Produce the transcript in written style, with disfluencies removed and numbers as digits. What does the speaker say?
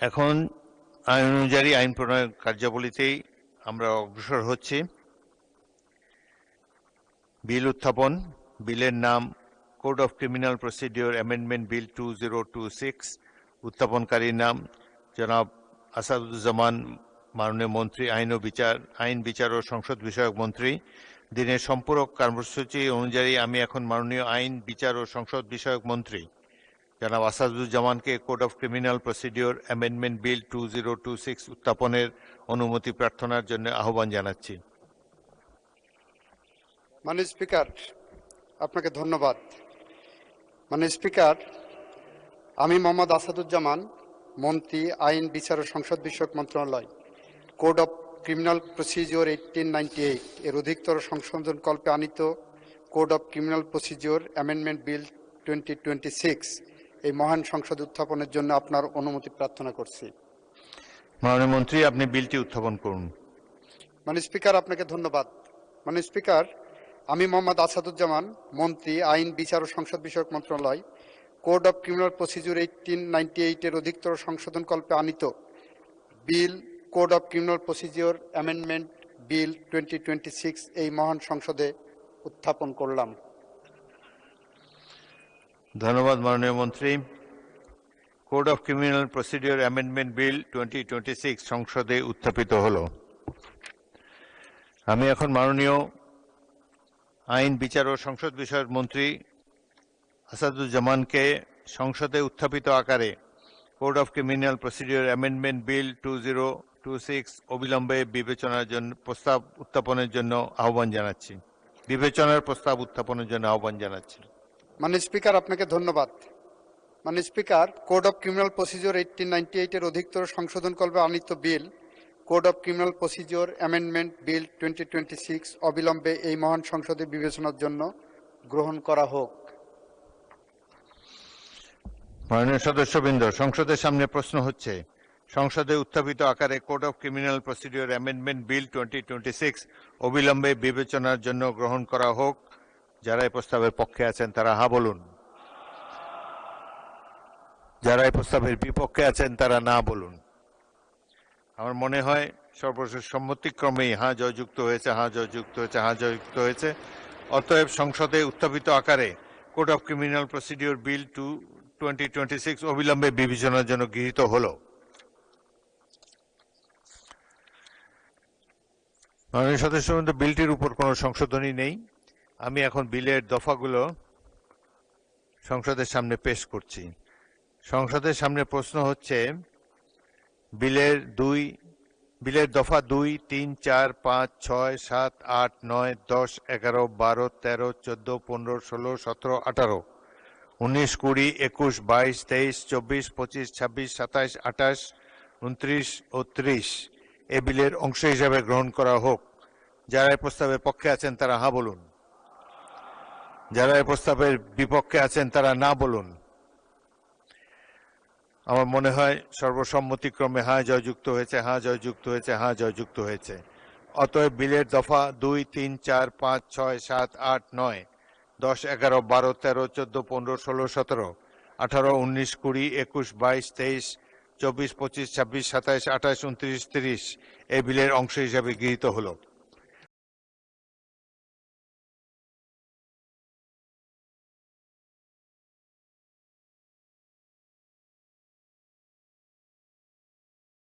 এখন আইন অনুযায়ী আইন প্রণয়ন কার্যাবলীতেই আমরা অগ্রসর হচ্ছি। বিল উত্থাপন। বিলের নাম code of criminal procedure amendment bill 2026। উত্থাপনকারীর নাম জনাব আসাদুজ্জামান, মাননীয় মন্ত্রী আইন বিচার ও সংসদ বিষয়ক মন্ত্রী। দিনের সম্পূরক কর্মসূচি অনুযায়ী আমি এখন মাননীয় আইন বিচার ও সংসদ বিষয়ক মন্ত্রী জনাব আসাদুজ্জামানকে code of criminal procedure amendment bill 2026 উত্থাপনের অনুমতি প্রার্থনার জন্য আহ্বান জানাচ্ছি। মাননীয় স্পিকার, আপনাকে ধন্যবাদ। মাননীয় স্পিকার, আমি মোহাম্মদ আসাদুজ্জামান, মন্ত্রী আইন বিচার ও সংসদ বিষয়ক মন্ত্রণালয়, কোড অফ ক্রিমিনাল প্রসিডিওর 1898 এর অধিকতর সংশোধন কল্পে আনিত code of criminal procedure amendment bill 2026 এই মহান সংসদে উত্থাপনের জন্য আপনার অনুমতি প্রার্থনা করছি। মাননীয় মন্ত্রী, আপনি বিলটি উত্থাপন করুন। মাননীয় স্পিকার, আপনাকে ধন্যবাদ। মাননীয় স্পিকার, আমি মোহাম্মদ আসাদুজ্জামান, মন্ত্রী আইন বিচার ও সংসদ বিষয়ক মন্ত্রণালয়, কোড অফ ক্রিমিনাল প্রসিডিওর 1898 এর অধিকতর সংশোধন কল্পে আনিত bill code of criminal procedure amendment bill 2026 এই মহান সংসদে উত্থাপন করলাম। ধন্যবাদ মাননীয় মন্ত্রী। Code of criminal procedure amendment bill 2026 সংসদে উত্থাপিত হলো। আমি এখন মাননীয় আইন বিচার ও সংসদ বিষয়ক মন্ত্রী আসাদুজ্জামানকে সংসদে উত্থাপিত আকারে code of criminal procedure amendment bill 2026 অবিলম্বে বিবেচনার জন্য প্রস্তাব উত্থাপনের জন্য আহ্বান জানাচ্ছি। মাননীয় স্পিকার, আপনাকে ধন্যবাদ। মাননীয় speaker, code of criminal procedure 1898 এর অধিকতর সংশোধন কল্পে আনিত bill code of criminal procedure amendment bill 2026 অবিলম্বে এই মহান সংসদে বিবেচনার জন্য গ্রহণ করা হোক। মাননীয় সদস্যবৃন্দ, সংসদের সামনে প্রশ্ন হচ্ছে, সংসদে উত্থাপিত আকারে code of criminal procedure amendment bill 2026 অবিলম্বে বিবেচনার জন্য গ্রহণ করা হোক। যারা এই প্রস্তাবের পক্ষে আছেন তারা হা বলুন। যারা এই প্রস্তাবের বিপক্ষে আছেন তারা না বলুন। আমার মনে হয় সর্বশেষ সম্মতিক্রমেই হা জয়যুক্ত হয়েছে। অতএব সংসদে উত্থাপিত আকারে কোড অফ ক্রিমিনাল প্রসিডিওর বিল 2026 অবিলম্বে বিবেচনার জন্য গৃহীত হলো। মাননীয় সদস্যবৃন্দ, বিলটির উপর কোনো সংশোধনী নেই। আমি এখন বিলের দফাগুলো সংসদের সামনে পেশ করছি। সংসদের সামনে প্রশ্ন হচ্ছে, বিলের দফা 2, 3, 4, 5, 6, 7, 8, 9, 10, 11, 12, 13, 14, 15, 16, 17, 18, 19, 20, 21, 22, 23, 24, 25, 26, 27, 28, 29 ও 30 এ বিলের অংশ হিসাবে গ্রহণ করা হোক। যারা এই প্রস্তাবের পক্ষে আছেন তারা হা বলুন। যারা এই প্রস্তাবের বিপক্ষে আছেন তারা না বলুন। আমার মনে হয় সর্বসম্মতিক্রমে হা জয়যুক্ত হয়েছে। অতএব বিলের দফা 2, 3, 4, 5, 6, 7, 8, 9, 10, 11, 12, 13, 14, 15, 16, 17, 18, 19, 20, 21, 22, 23, 24, 25, 26, 27, 28, 29, 30 এই বিলের অংশ হিসাবে গৃহীত হলো।